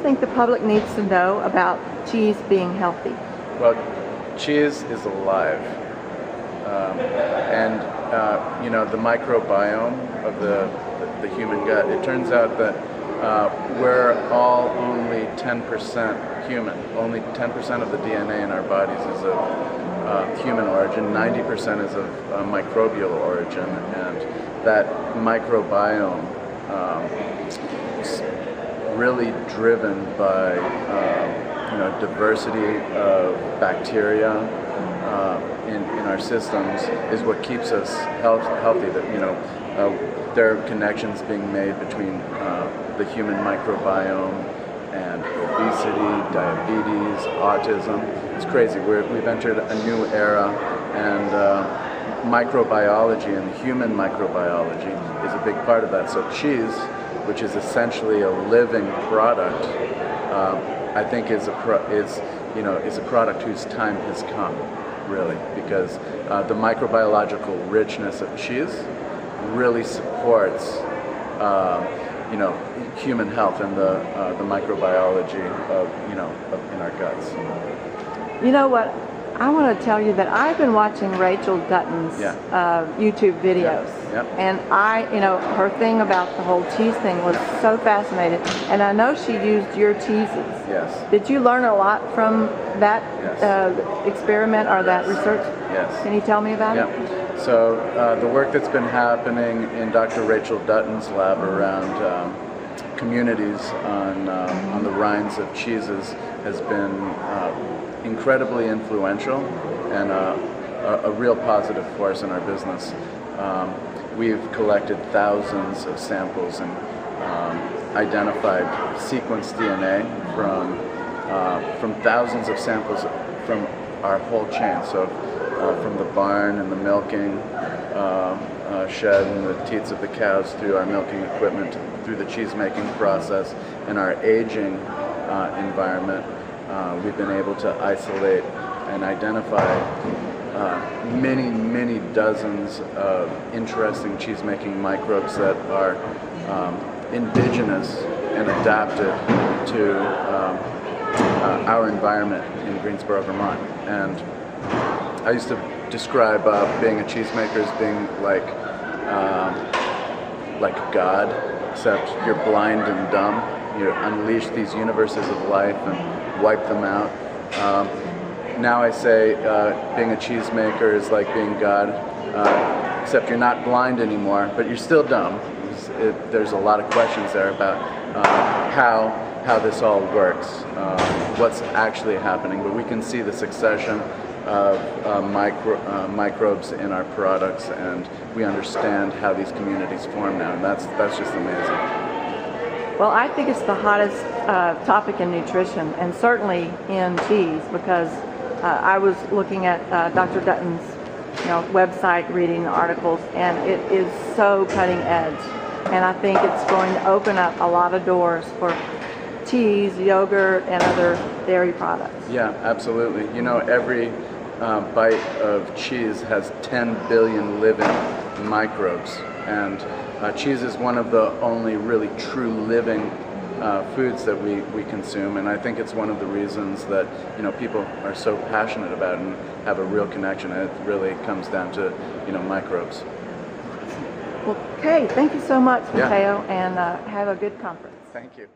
think the public needs to know about cheese being healthy? Well, cheese is alive, and you know, the microbiome of the human gut. It turns out that we're all only 10% human. Only 10% of the DNA in our bodies is of human origin. 90% is of microbial origin, and that microbiome is really driven by you know, diversity of bacteria in our systems is what keeps us healthy. That, you know, there are connections being made between the human microbiome and obesity, diabetes, autism. It's crazy. We've entered a new era, and microbiology and human microbiology is a big part of that. So cheese, which is essentially a living product, I think is a product whose time has come, really, because the microbiological richness of cheese really supports you know, human health and the microbiology of, you know, in our guts. You know what? I want to tell you that I've been watching Rachel Dutton's YouTube videos, and you know, her thing about the whole cheese thing was so fascinating, and I know she used your cheeses. Yes. Did you learn a lot from that experiment or that research? Yes. Can you tell me about it? So the work that's been happening in Dr. Rachel Dutton's lab around communities on the rinds of cheeses has been incredibly influential and a real positive force in our business. We've collected thousands of samples and identified sequenced DNA from thousands of samples from our whole chain. So from the barn and the milking shed and the teats of the cows, through our milking equipment, through the cheese making process, and our aging environment, we've been able to isolate and identify many dozens of interesting cheese making microbes that are indigenous and adapted to our environment in Greensboro, Vermont. And I used to describe being a cheesemaker as being like God, except you're blind and dumb. You unleash these universes of life and wipe them out. Now I say being a cheesemaker is like being God, except you're not blind anymore, but you're still dumb. There's a lot of questions there about how this all works, what's actually happening, but we can see the succession of microbes in our products, and we understand how these communities form now, and that's just amazing. Well, I think it's the hottest topic in nutrition, and certainly in cheese, because I was looking at Dr. Dutton's website, reading articles, and it is so cutting edge, and I think it's going to open up a lot of doors for cheese, yogurt, and other dairy products. Yeah, absolutely. You know, every bite of cheese has 10 billion living microbes, and cheese is one of the only really true living foods that we consume, and I think it's one of the reasons that people are so passionate about it and have a real connection. It really comes down to microbes. Well, okay, thank you so much, Mateo, and have a good conference. Thank you.